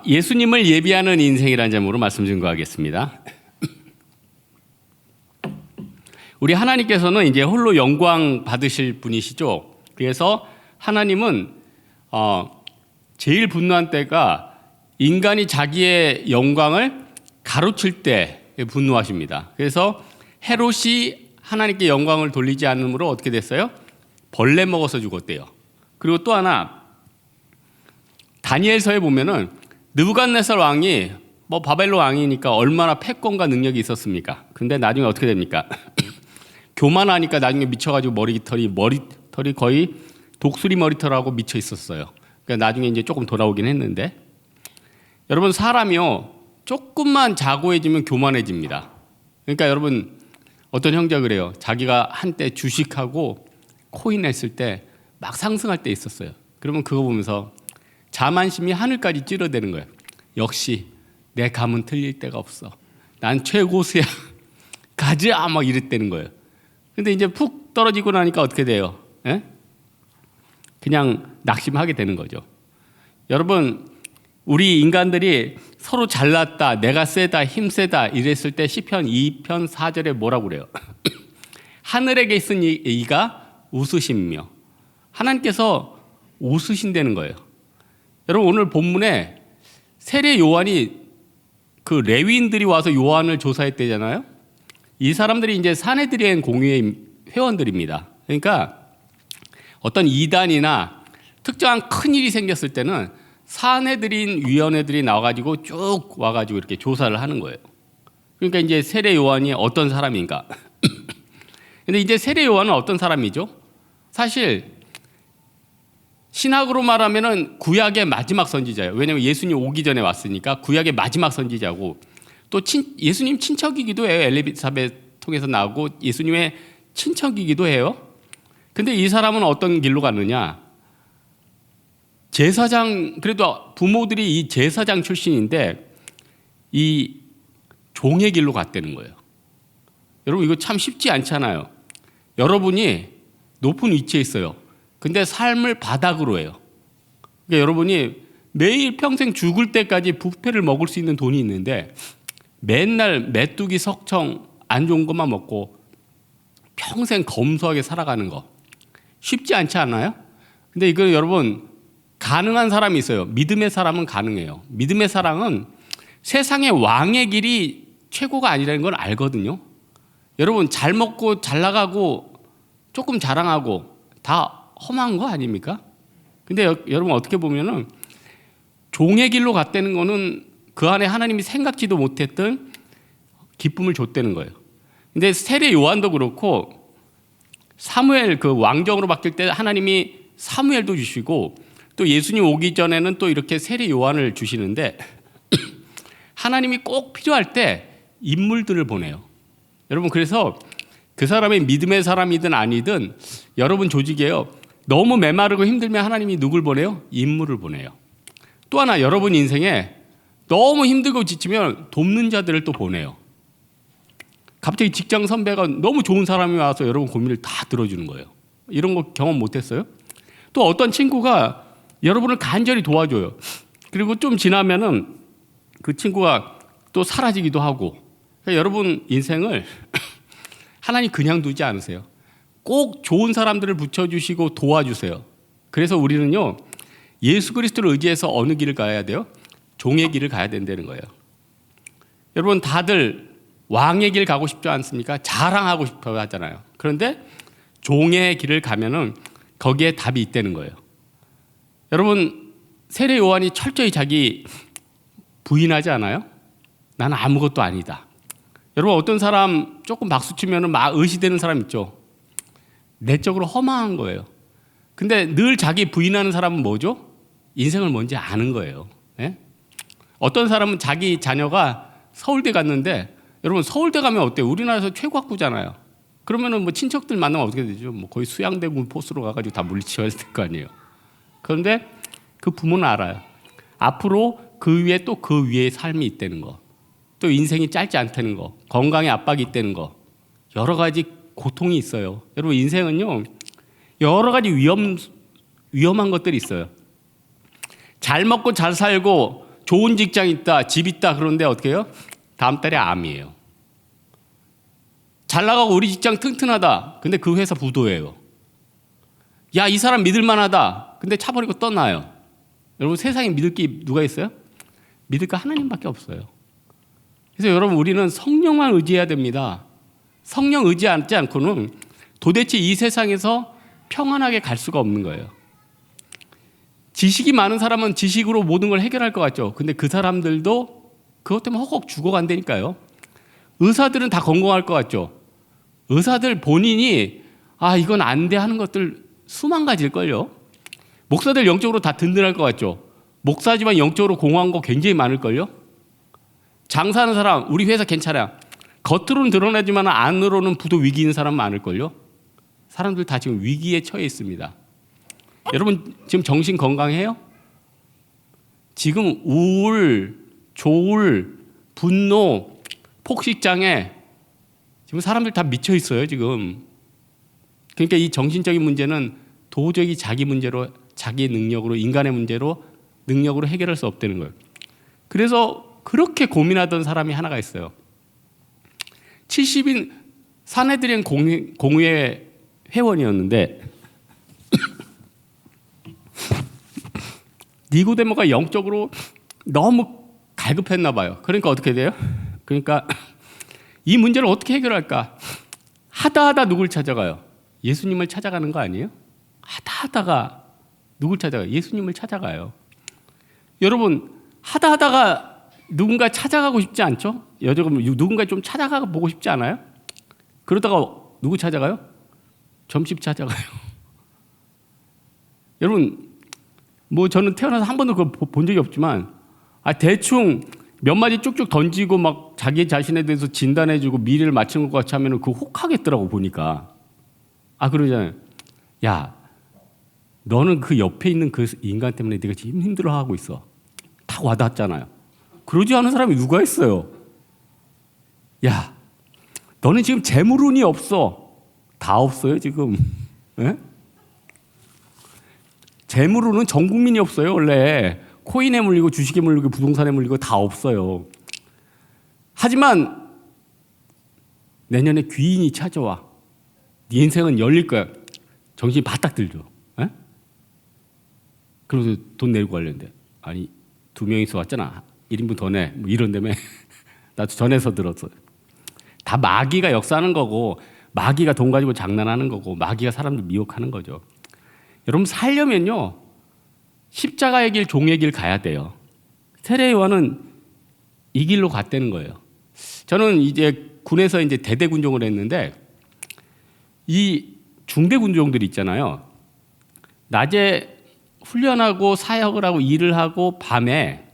예수님을 예비하는 인생이라는 제목으로 말씀 증거하겠습니다. 우리 하나님께서는 이제 홀로 영광 받으실 분이시죠. 그래서 하나님은 제일 분노한 때가 인간이 자기의 영광을 가로칠 때 분노하십니다. 그래서 헤롯이 하나님께 영광을 돌리지 않으므로 어떻게 됐어요? 벌레 먹어서 죽었대요. 그리고 또 하나 다니엘서에 보면은 느부갓네살 왕이 바벨론 왕이니까 얼마나 패권과 능력이 있었습니까? 근데 나중에 어떻게 됩니까? 교만하니까 나중에 미쳐가지고 머리털이 거의 독수리 머리털하고 미쳐 있었어요. 그러니까 나중에 이제 조금 돌아오긴 했는데, 여러분 사람이요 조금만 자고해지면 교만해집니다. 그러니까 여러분 어떤 형제가 그래요. 자기가 한때 주식하고 코인 했을 때 막 상승할 때 있었어요. 그러면 그거 보면서 자만심이 하늘까지 찌르대는 거예요. 역시 내 감은 틀릴 데가 없어. 난 최고수야. 가자 막 이랬다는 거예요. 근데 이제 푹 떨어지고 나니까 어떻게 돼요? 에? 그냥 낙심하게 되는 거죠. 여러분 우리 인간들이 서로 잘났다, 내가 세다, 힘세다 이랬을 때 시편 2편 4절에 뭐라고 그래요? 하늘에 계신 이가 웃으시며, 하나님께서 웃으신다는 거예요. 여러분 오늘 본문에 세례 요한이 그 레위인들이 와서 요한을 조사했대잖아요. 이 사람들이 이제 산헤드린 공회의 회원들입니다. 그러니까 어떤 이단이나 특정한 큰 일이 생겼을 때는 산헤드린 위원회들이 나와가지고 쭉 와가지고 이렇게 조사를 하는 거예요. 그러니까 이제 세례 요한이 어떤 사람인가? 근데 이제 세례 요한은 어떤 사람이죠? 사실 신학으로 말하면은 구약의 마지막 선지자예요. 왜냐하면 예수님 오기 전에 왔으니까 구약의 마지막 선지자고, 또 예수님 친척이기도 해요. 엘리사벳 통해서 나오고 예수님의 친척이기도 해요. 근데 이 사람은 어떤 길로 갔느냐? 제사장, 그래도 부모들이 이 제사장 출신인데 이 종의 길로 갔다는 거예요. 여러분 이거 참 쉽지 않잖아요. 여러분이 높은 위치에 있어요. 근데 삶을 바닥으로 해요. 그러니까 여러분이 매일 평생 죽을 때까지 뷔페를 먹을 수 있는 돈이 있는데 맨날 메뚜기, 석청 안 좋은 것만 먹고 평생 검소하게 살아가는 거 쉽지 않지 않아요? 근데 이거 여러분 가능한 사람이 있어요. 믿음의 사람은 가능해요. 믿음의 사람은 세상의 왕의 길이 최고가 아니라는 걸 알거든요. 여러분 잘 먹고 잘 나가고 조금 자랑하고 다 험한 거 아닙니까? 근데 여러분 어떻게 보면은 종의 길로 갔다는 거는 그 안에 하나님이 생각지도 못했던 기쁨을 줬다는 거예요. 근데 세례 요한도 그렇고 사무엘 그 왕정으로 바뀔 때 하나님이 사무엘도 주시고 또 예수님 오기 전에는 또 이렇게 세례 요한을 주시는데 하나님이 꼭 필요할 때 인물들을 보내요. 여러분 그래서 그 사람이 믿음의 사람이든 아니든 여러분 조직이에요. 너무 메마르고 힘들면 하나님이 누굴 보내요? 인물을 보내요. 또 하나 여러분 인생에 너무 힘들고 지치면 돕는 자들을 또 보내요. 갑자기 직장 선배가 너무 좋은 사람이 와서 여러분 고민을 다 들어주는 거예요. 이런 거 경험 못했어요? 또 어떤 친구가 여러분을 간절히 도와줘요. 그리고 좀 지나면은 그 친구가 또 사라지기도 하고. 그러니까 여러분 인생을 하나님 그냥 두지 않으세요. 꼭 좋은 사람들을 붙여주시고 도와주세요. 그래서 우리는요 예수 그리스도를 의지해서 어느 길을 가야 돼요? 종의 길을 가야 된다는 거예요. 여러분 다들 왕의 길 가고 싶지 않습니까? 자랑하고 싶어 하잖아요. 그런데 종의 길을 가면은 거기에 답이 있다는 거예요. 여러분 세례 요한이 철저히 자기 부인하지 않아요? 나는 아무것도 아니다. 여러분 어떤 사람 조금 박수치면은 막 의시되는 사람 있죠. 내적으로 허망한 거예요. 근데 늘 자기 부인하는 사람은 뭐죠? 인생을 뭔지 아는 거예요. 예? 어떤 사람은 자기 자녀가 서울대 갔는데, 여러분 서울대 가면 어때요? 우리나라에서 최고 학부잖아요. 그러면은 뭐 친척들 만나면 어떻게 되죠? 뭐 거의 수양대군 포스로 가가지고 다 물리치워야 될 거 아니에요. 그런데 그 부모는 알아요. 앞으로 그 위에 또 그 위에 삶이 있다는 거, 또 인생이 짧지 않다는 거, 건강에 압박이 있다는 거, 여러 가지 고통이 있어요. 여러분 인생은요 여러 가지 위험한 것들이 있어요. 잘 먹고 잘 살고 좋은 직장 있다, 집 있다 그런데 어떻게 해요? 다음 달에 암이에요. 잘 나가고 우리 직장 튼튼하다. 근데 그 회사 부도예요. 야, 이 사람 믿을 만하다. 근데 차 버리고 떠나요. 여러분, 세상에 믿을 게 누가 있어요? 믿을 거 하나님밖에 없어요. 그래서 여러분, 우리는 성령만 의지해야 됩니다. 성령 의지하지 않고는 도대체 이 세상에서 평안하게 갈 수가 없는 거예요. 지식이 많은 사람은 지식으로 모든 걸 해결할 것 같죠. 근데 그 사람들도 그것 때문에 허걱 죽어간다니까요. 의사들은 다 건강할 것 같죠. 의사들 본인이 이건 안 돼 하는 것들 수만 가지일걸요. 목사들 영적으로 다 든든할 것 같죠. 목사지만 영적으로 공허한 거 굉장히 많을걸요. 장사하는 사람, 우리 회사 괜찮아. 겉으로는 드러나지만 안으로는 부도 위기 있는 사람 많을걸요. 사람들 다 지금 위기에 처해 있습니다. 여러분, 지금 정신 건강해요? 지금 우울, 조울, 분노, 폭식장애 지금 사람들 다 미쳐 있어요, 지금. 그러니까 이 정신적인 문제는 도저히 자기 문제로, 자기 능력으로, 인간의 문제로, 능력으로 해결할 수 없다는 거예요. 그래서 그렇게 고민하던 사람이 하나가 있어요. 70인 사내들인 공회 회원이었는데 니고데모가 영적으로 너무 갈급했나 봐요. 그러니까 어떻게 돼요? 그러니까 이 문제를 어떻게 해결할까? 하다 누굴 찾아가요? 예수님을 찾아가는 거 아니에요? 하다가 누굴 찾아가요? 예수님을 찾아가요. 여러분, 하다가 누군가 찾아가고 싶지 않죠? 여러분, 누군가 좀 찾아가 보고 싶지 않아요? 그러다가 누구 찾아가요? 점심 찾아가요. 여러분, 저는 태어나서 한 번도 그걸 본 적이 없지만 대충 몇 마디 쭉쭉 던지고 막 자기 자신에 대해서 진단해주고 미래를 맞추는 것 같이 하면 그거 혹하겠더라고 보니까. 그러잖아요. 야, 너는 그 옆에 있는 그 인간 때문에 네가 지금 힘들어하고 있어. 다 와닿았잖아요. 그러지 않은 사람이 누가 있어요? 야, 너는 지금 재물운이 없어. 다 없어요 지금. 예? 재물운은 전 국민이 없어요 원래. 코인에 물리고 주식에 물리고 부동산에 물리고 다 없어요. 하지만 내년에 귀인이 찾아와. 네 인생은 열릴 거야. 정신이 바짝 들죠. 에? 그러면서 돈 내고 가려는데 아니 2명이서 왔잖아. 1인분 더 내. 이런다며. 나도 전에서 들었어요. 다 마귀가 역사하는 거고 마귀가 돈 가지고 장난하는 거고 마귀가 사람들 미혹하는 거죠. 여러분 살려면요. 십자가의 길, 종의 길 가야 돼요. 세례 요한은 이 길로 갔다는 거예요. 저는 이제 군에서 이제 대대 군종을 했는데 이 중대 군종들이 있잖아요. 낮에 훈련하고 사역을 하고 일을 하고 밤에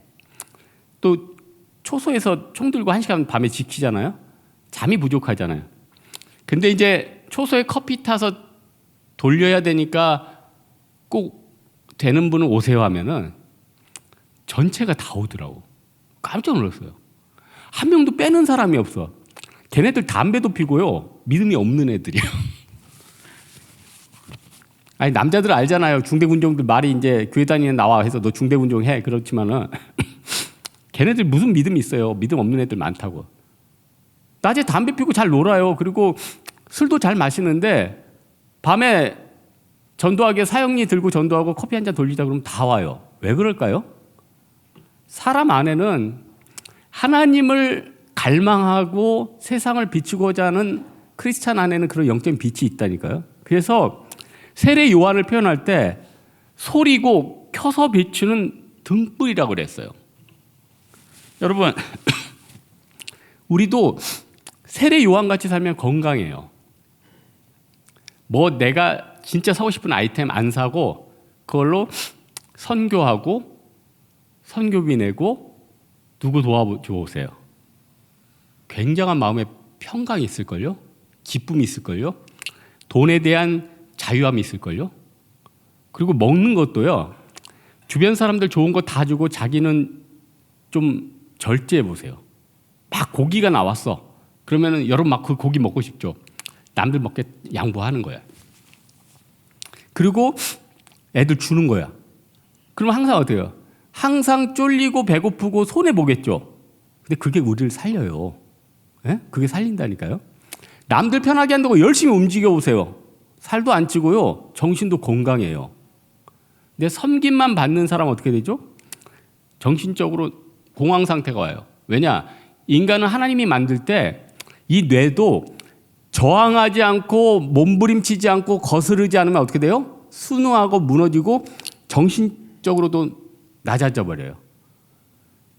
또 초소에서 총 들고 1시간 밤에 지키잖아요. 잠이 부족하잖아요. 근데 이제 초소에 커피 타서 돌려야 되니까 꼭 되는 분은 오세요 하면은 전체가 다 오더라고. 깜짝 놀랐어요. 한 명도 빼는 사람이 없어. 걔네들 담배도 피고요. 믿음이 없는 애들이에요. 아니 남자들 알잖아요. 중대군종들 말이 이제 교회 다니는 나와 해서 너 중대군종 해. 그렇지만은 걔네들 무슨 믿음이 있어요. 믿음 없는 애들 많다고. 낮에 담배 피고 잘 놀아요. 그리고 술도 잘 마시는데 밤에 전도하게 사형리 들고 전도하고 커피 한 잔 돌리자 그러면 다 와요. 왜 그럴까요? 사람 안에는 하나님을 갈망하고 세상을 비추고자 하는 크리스찬 안에는 그런 영적인 빛이 있다니까요. 그래서 세례 요한을 표현할 때 소리고 켜서 비추는 등불이라고 그랬어요. 여러분, 우리도 세례 요한같이 살면 건강해요. 내가 진짜 사고 싶은 아이템 안 사고 그걸로 선교하고 선교비 내고 누구 도와주세요. 굉장한 마음의 평강이 있을걸요. 기쁨이 있을걸요. 돈에 대한 자유함이 있을걸요. 그리고 먹는 것도요. 주변 사람들 좋은 거 다 주고 자기는 좀 절제해 보세요. 막 고기가 나왔어. 그러면은 여러분 막 그 고기 먹고 싶죠. 남들 먹게 양보하는 거야. 그리고 애들 주는 거야. 그러면 항상 어때요? 항상 쫄리고 배고프고 손해보겠죠. 근데 그게 우리를 살려요. 예? 그게 살린다니까요. 남들 편하게 한다고 열심히 움직여 보세요. 살도 안 찌고요. 정신도 건강해요. 근데 섬김만 받는 사람은 어떻게 되죠? 정신적으로 공황 상태가 와요. 왜냐? 인간은 하나님이 만들 때 이 뇌도 저항하지 않고 몸부림치지 않고 거스르지 않으면 어떻게 돼요? 순응하고 무너지고 정신적으로도 낮아져 버려요.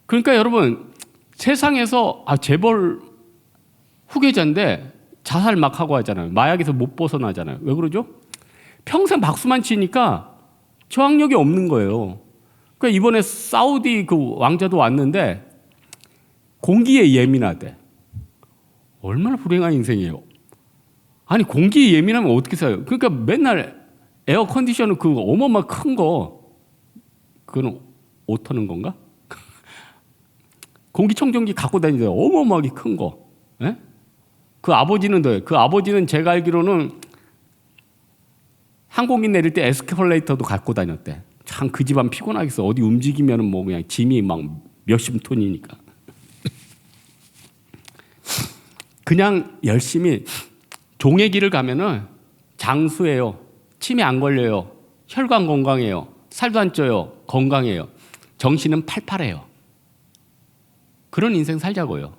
그러니까 여러분 세상에서 재벌 후계자인데 자살 막 하고 하잖아요. 마약에서 못 벗어나잖아요. 왜 그러죠? 평생 박수만 치니까 저항력이 없는 거예요. 그러니까 이번에 사우디 그 왕자도 왔는데 공기에 예민하대. 얼마나 불행한 인생이에요. 아니 공기에 예민하면 어떻게 살아요? 그러니까 맨날 에어 컨디셔는 그 어마어마 큰 거, 그건 옷 터는 건가? 공기청정기 갖고 다니세요. 어마어마하게 큰 거. 예? 그 아버지는 제가 알기로는 항공기 내릴 때 에스컬레이터도 갖고 다녔대. 참 그 집안 피곤하겠어. 어디 움직이면은 뭐 그냥 짐이 막 몇십 톤이니까. 그냥 열심히 종의 길을 가면은 장수해요. 치매 안 걸려요. 혈관 건강해요. 살도 안 쪄요. 건강해요. 정신은 팔팔해요. 그런 인생 살자고요.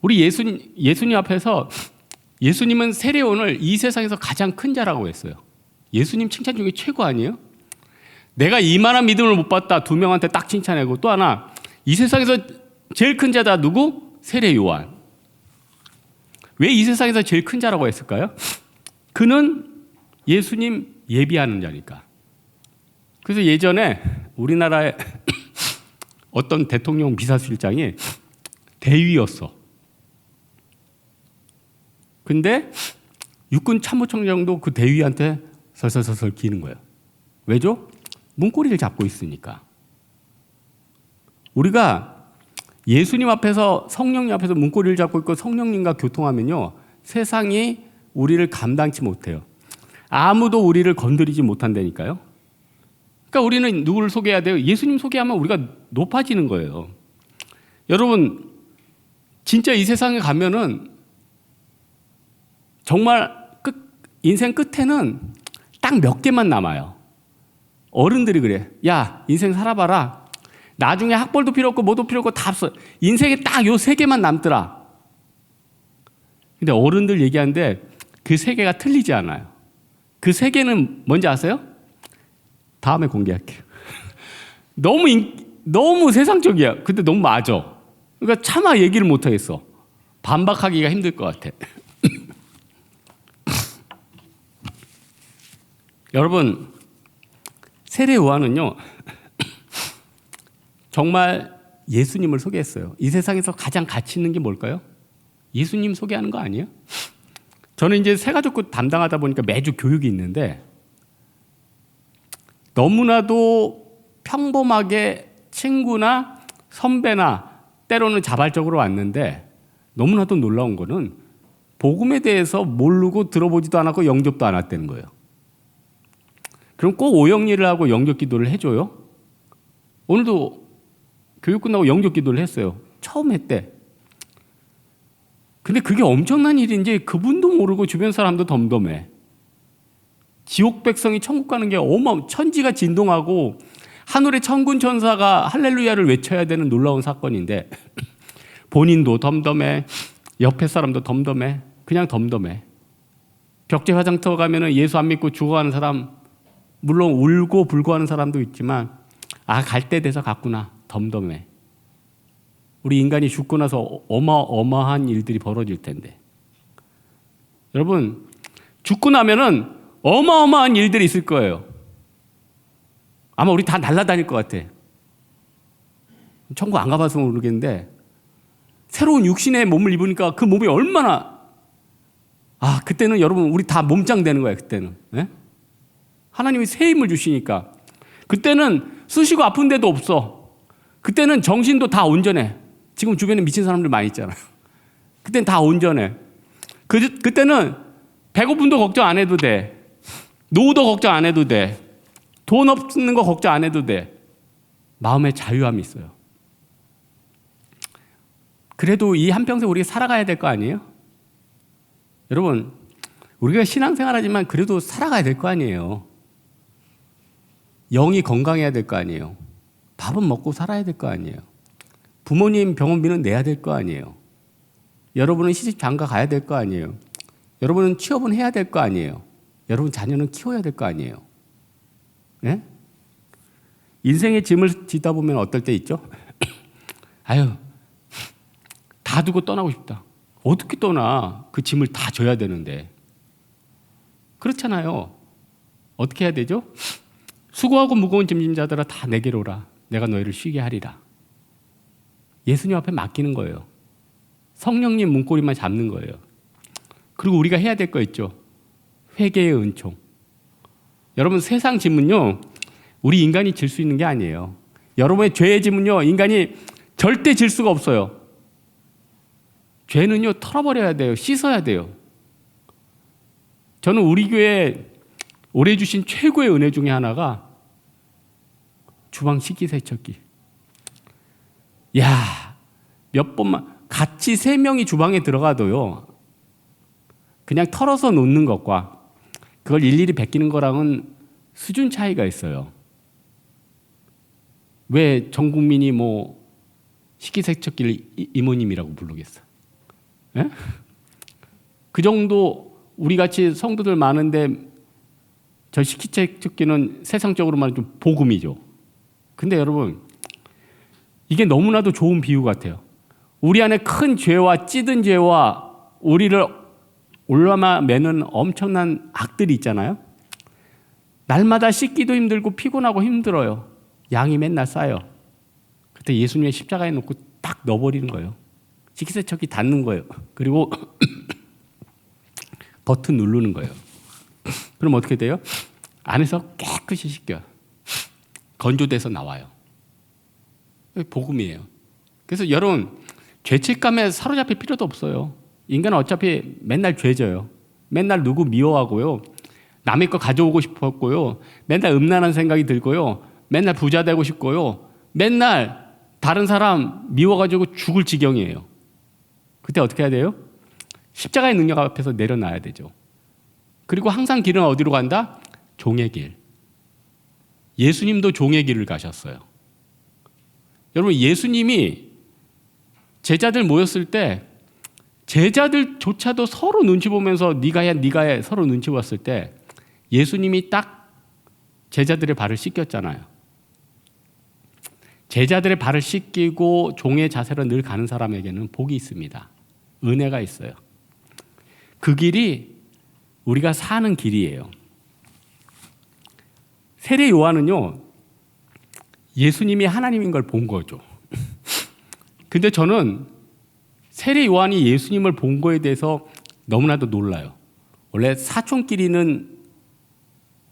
우리 예수님 앞에서 예수님은 세례원을 이 세상에서 가장 큰 자라고 했어요. 예수님 칭찬 중에 최고 아니에요? 내가 이만한 믿음을 못 봤다. 두 명한테 딱 칭찬하고 또 하나 이 세상에서 제일 큰 자다 누구? 세례 요한. 왜 이 세상에서 제일 큰 자라고 했을까요? 그는 예수님 예비하는 자니까. 그래서 예전에 우리나라의 어떤 대통령 비서실장이 대위였어. 근데 육군 참모총장도 그 대위한테 설설설설 기는 거예요. 왜죠? 문고리를 잡고 있으니까. 우리가 예수님 앞에서 성령님 앞에서 문고리를 잡고 있고 성령님과 교통하면요. 세상이 우리를 감당치 못해요. 아무도 우리를 건드리지 못한다니까요. 그러니까 우리는 누구를 소개해야 돼요? 예수님 소개하면 우리가 높아지는 거예요. 여러분 진짜 이 세상에 가면은 정말 인생 끝에는 딱 몇 개만 남아요. 어른들이 그래. 야, 인생 살아봐라. 나중에 학벌도 필요 없고 뭐도 필요 없고 다 없어. 인생에 딱 요 세 개만 남더라. 근데 어른들 얘기하는데 그 세 개가 틀리지 않아요. 그 세 개는 뭔지 아세요? 다음에 공개할게요. 너무 세상적이야. 근데 너무 맞아. 그러니까 차마 얘기를 못 하겠어. 반박하기가 힘들 것 같아. 여러분, 세례 요한은요, 정말 예수님을 소개했어요. 이 세상에서 가장 가치 있는 게 뭘까요? 예수님 소개하는 거 아니에요? 저는 이제 새가족부 담당하다 보니까 매주 교육이 있는데 너무나도 평범하게 친구나 선배나 때로는 자발적으로 왔는데 너무나도 놀라운 거는 복음에 대해서 모르고 들어보지도 않았고 영접도 안 했다는 거예요. 그럼 꼭 오영리를 하고 영접 기도를 해줘요? 오늘도 교육 끝나고 영접 기도를 했어요. 처음 했대. 근데 그게 엄청난 일인지 그분도 모르고 주변 사람도 덤덤해. 지옥 백성이 천국 가는 게 천지가 진동하고 하늘의 천군 천사가 할렐루야를 외쳐야 되는 놀라운 사건인데 본인도 덤덤해. 옆에 사람도 덤덤해. 그냥 덤덤해. 벽제 화장터 가면은 예수 안 믿고 죽어가는 사람, 물론 울고 불고 하는 사람도 있지만 갈 때 돼서 갔구나. 덤덤해. 우리 인간이 죽고 나서 어마어마한 일들이 벌어질 텐데. 여러분, 죽고 나면은 어마어마한 일들이 있을 거예요. 아마 우리 다 날아다닐 것 같아. 천국 안 가봐서 모르겠는데 새로운 육신의 몸을 입으니까 그 몸이 얼마나 그때는 여러분 우리 다 몸짱 되는 거예요. 그때는. 네? 하나님이 새 힘을 주시니까 그때는 쑤시고 아픈 데도 없어. 그때는 정신도 다 온전해. 지금 주변에 미친 사람들 많이 있잖아요. 그때는 다 온전해. 그때는 배고픔도 걱정 안 해도 돼. 노후도 걱정 안 해도 돼. 돈 없는 거 걱정 안 해도 돼. 마음의 자유함이 있어요. 그래도 이 한평생 우리가 살아가야 될 거 아니에요? 여러분, 우리가 신앙생활하지만 그래도 살아가야 될 거 아니에요. 영이 건강해야 될 거 아니에요. 밥은 먹고 살아야 될 거 아니에요. 부모님 병원비는 내야 될 거 아니에요. 여러분은 시집 장가 가야 될 거 아니에요. 여러분은 취업은 해야 될 거 아니에요. 여러분 자녀는 키워야 될 거 아니에요. 네? 인생의 짐을 지다 보면 어떨 때 있죠? 아유, 다 두고 떠나고 싶다. 어떻게 떠나? 그 짐을 다 져야 되는데. 그렇잖아요. 어떻게 해야 되죠? 수고하고 무거운 짐진 자들아 다 내게로 오라. 내가 너희를 쉬게 하리라. 예수님 앞에 맡기는 거예요. 성령님 문고리만 잡는 거예요. 그리고 우리가 해야 될 거 있죠. 회개의 은총. 여러분, 세상 짐은요, 우리 인간이 질 수 있는 게 아니에요. 여러분의 죄의 짐은요, 인간이 절대 질 수가 없어요. 죄는요, 털어버려야 돼요. 씻어야 돼요. 저는 우리 교회 올해 주신 최고의 은혜 중에 하나가 주방 식기세척기. 야, 몇 번만 같이 3명이 주방에 들어가도요, 그냥 털어서 놓는 것과 그걸 일일이 베끼는 거랑은 수준 차이가 있어요. 왜 전 국민이 뭐 식기세척기를 이모님이라고 부르겠어? 예? 그 정도 우리 같이 성도들 많은데 저 식기세척기는 세상적으로 말하면 좀 복음이죠. 근데 여러분, 이게 너무나도 좋은 비유 같아요. 우리 안에 큰 죄와 찌든 죄와 우리를 올라마 매는 엄청난 악들이 있잖아요. 날마다 씻기도 힘들고 피곤하고 힘들어요. 양이 맨날 쌓여. 그때 예수님의 십자가에 놓고 딱 넣어버리는 거예요. 식기세척기 닫는 거예요. 그리고 버튼 누르는 거예요. 그럼 어떻게 돼요? 안에서 깨끗이 씻겨요. 건조돼서 나와요. 복음이에요. 그래서 여러분, 죄책감에 사로잡힐 필요도 없어요. 인간은 어차피 맨날 죄져요. 맨날 누구 미워하고요. 남의 거 가져오고 싶었고요. 맨날 음란한 생각이 들고요. 맨날 부자 되고 싶고요. 맨날 다른 사람 미워가지고 죽을 지경이에요. 그때 어떻게 해야 돼요? 십자가의 능력 앞에서 내려놔야 되죠. 그리고 항상 길은 어디로 간다? 종의 길. 예수님도 종의 길을 가셨어요. 여러분, 예수님이 제자들 모였을 때 제자들조차도 서로 눈치 보면서 네가 해 서로 눈치 봤을 때 예수님이 딱 제자들의 발을 씻겼잖아요. 제자들의 발을 씻기고 종의 자세로 늘 가는 사람에게는 복이 있습니다. 은혜가 있어요. 그 길이 우리가 사는 길이에요. 세례 요한은요, 예수님이 하나님인 걸 본 거죠. 근데 저는 세례 요한이 예수님을 본 거에 대해서 너무나도 놀라요. 원래 사촌끼리는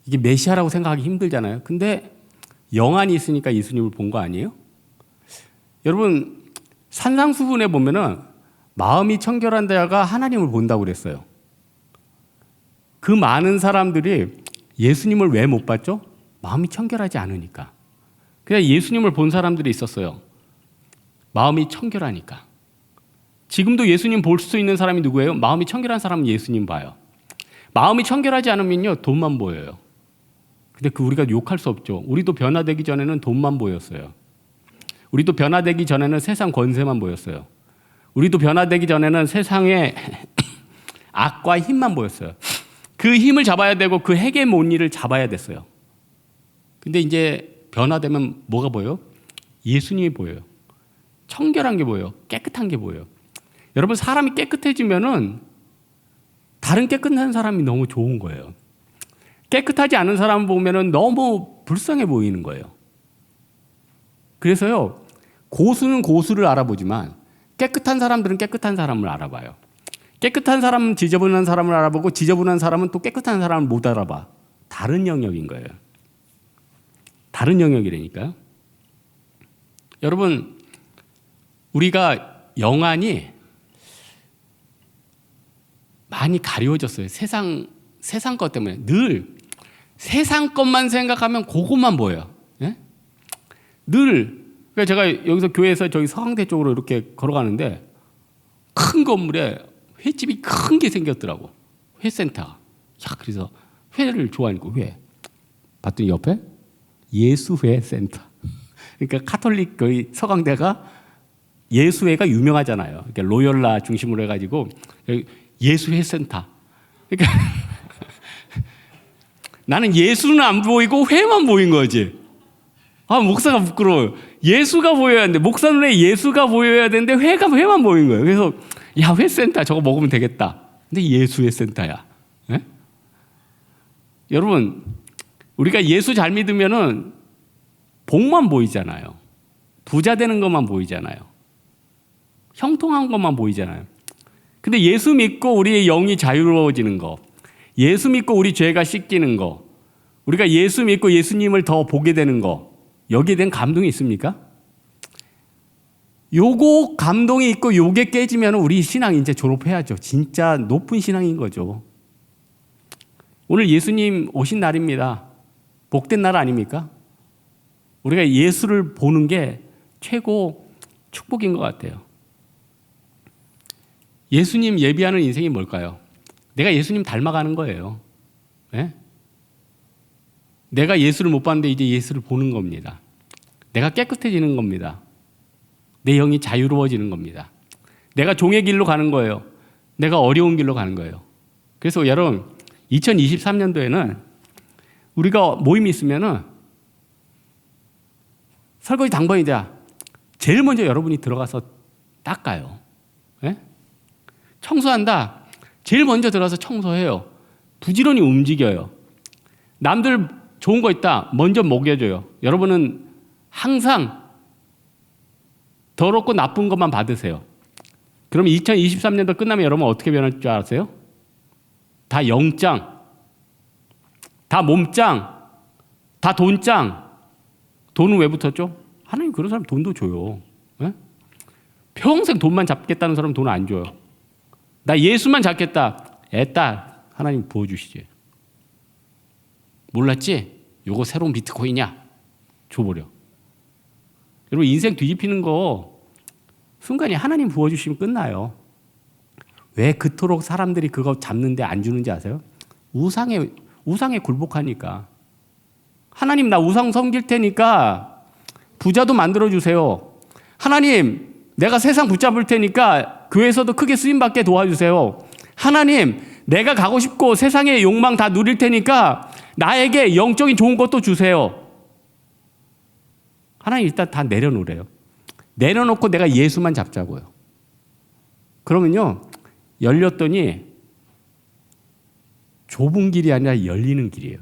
이게 메시아라고 생각하기 힘들잖아요. 근데 영안이 있으니까 예수님을 본 거 아니에요? 여러분, 산상수훈에 보면은 마음이 청결한 자가 하나님을 본다고 그랬어요. 그 많은 사람들이 예수님을 왜 못 봤죠? 마음이 청결하지 않으니까. 그냥 예수님을 본 사람들이 있었어요. 마음이 청결하니까. 지금도 예수님 볼 수 있는 사람이 누구예요? 마음이 청결한 사람은 예수님 봐요. 마음이 청결하지 않으면요, 돈만 보여요. 근데 우리가 욕할 수 없죠. 우리도 변화되기 전에는 돈만 보였어요. 우리도 변화되기 전에는 세상 권세만 보였어요. 우리도 변화되기 전에는 세상의 악과 힘만 보였어요. 그 힘을 잡아야 되고 그 헤게모니를 잡아야 됐어요. 근데 이제 변화되면 뭐가 보여요? 예수님이 보여요. 청결한 게 보여요. 깨끗한 게 보여요. 여러분, 사람이 깨끗해지면은 다른 깨끗한 사람이 너무 좋은 거예요. 깨끗하지 않은 사람 보면은 너무 불쌍해 보이는 거예요. 그래서요, 고수는 고수를 알아보지만 깨끗한 사람들은 깨끗한 사람을 알아봐요. 깨끗한 사람은 지저분한 사람을 알아보고 지저분한 사람은 또 깨끗한 사람을 못 알아봐. 다른 영역인 거예요. 다른 영역이라니까요. 여러분, 우리가 영안이 많이 가려워졌어요. 세상 것 때문에. 늘 세상 것만 생각하면 그것만 보여요. 예? 그러니까 제가 여기서 교회에서 저기 서강대 쪽으로 이렇게 걸어가는데 큰 건물에 횟집이 큰 게 생겼더라고. 회센터가. 야, 그래서 회를 좋아하니까 회. 봤더니 옆에 예수회 센터. 그러니까 카톨릭 거의 서강대가 예수회가 유명하잖아요. 그러니까 로열라 중심으로 해가지고 예수회 센터. 그러니까 나는 예수는 안 보이고 회만 보인 거지. 아, 목사가 부끄러워요. 예수가 보여야 하는데, 목사 눈에 예수가 보여야 되는데 회만 보인 거예요. 그래서 야, 회센터 저거 먹으면 되겠다. 근데 예수회 센터야. 네? 여러분, 우리가 예수 잘 믿으면은 복만 보이잖아요. 부자 되는 것만 보이잖아요. 형통한 것만 보이잖아요. 근데 예수 믿고 우리의 영이 자유로워지는 거, 예수 믿고 우리 죄가 씻기는 거, 우리가 예수 믿고 예수님을 더 보게 되는 거, 여기에 대한 감동이 있습니까? 요거 감동이 있고 요게 깨지면 우리 신앙 이제 졸업해야죠. 진짜 높은 신앙인 거죠. 오늘 예수님 오신 날입니다. 복된 날 아닙니까? 우리가 예수를 보는 게 최고 축복인 것 같아요. 예수님 예비하는 인생이 뭘까요? 내가 예수님 닮아가는 거예요. 네? 내가 예수를 못 봤는데 이제 예수를 보는 겁니다. 내가 깨끗해지는 겁니다. 내 영이 자유로워지는 겁니다. 내가 종의 길로 가는 거예요. 내가 어려운 길로 가는 거예요. 그래서 여러분, 2023년도에는 우리가 모임이 있으면은 설거지 당번이자 제일 먼저 여러분이 들어가서 닦아요. 네? 청소한다. 제일 먼저 들어가서 청소해요. 부지런히 움직여요. 남들 좋은 거 있다. 먼저 먹여줘요. 여러분은 항상 더럽고 나쁜 것만 받으세요. 그럼 2023년도 끝나면 여러분 어떻게 변할 줄 아세요? 다 영장, 다 몸짱, 다 돈짱. 돈은 왜 붙었죠? 하나님 그런 사람 돈도 줘요. 네? 평생 돈만 잡겠다는 사람은 돈 안 줘요. 나 예수만 잡겠다. 애따 하나님 부어주시지. 몰랐지? 요거 새로운 비트코인이야. 줘버려. 여러분 인생 뒤집히는 거 순간에 하나님 부어주시면 끝나요. 왜 그토록 사람들이 그거 잡는데 안 주는지 아세요? 우상에 굴복하니까. 하나님 나 우상 섬길 테니까 부자도 만들어주세요. 하나님 내가 세상 붙잡을 테니까 교회에서도 크게 쓰임받게 도와주세요. 하나님 내가 가고 싶고 세상의 욕망 다 누릴 테니까 나에게 영적인 좋은 것도 주세요. 하나님 일단 다 내려놓으래요. 내려놓고 내가 예수만 잡자고요. 그러면요 열렸더니 좁은 길이 아니라 열리는 길이에요.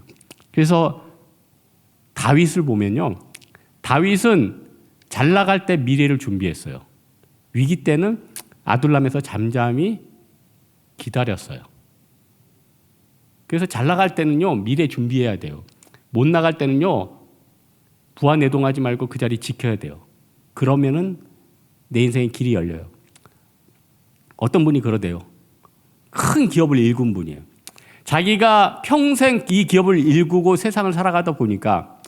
그래서 다윗을 보면요, 다윗은 잘 나갈 때 미래를 준비했어요. 위기 때는 아둘람에서 잠잠히 기다렸어요. 그래서 잘 나갈 때는요 미래 준비해야 돼요. 못 나갈 때는요 부안내동하지 말고 그 자리 지켜야 돼요. 그러면은 내 인생의 길이 열려요. 어떤 분이 그러대요. 큰 기업을 일군 분이에요. 자기가 평생 이 기업을 일구고 세상을 살아가다 보니까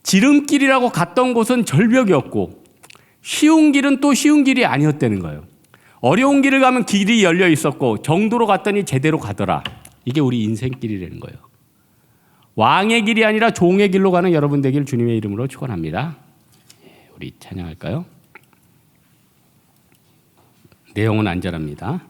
지름길이라고 갔던 곳은 절벽이었고 쉬운 길은 또 쉬운 길이 아니었다는 거예요. 어려운 길을 가면 길이 열려 있었고 정도로 갔더니 제대로 가더라. 이게 우리 인생길이라는 거예요. 왕의 길이 아니라 종의 길로 가는 여러분 되길 주님의 이름으로 축원합니다. 우리 찬양할까요? 내용은 안전합니다.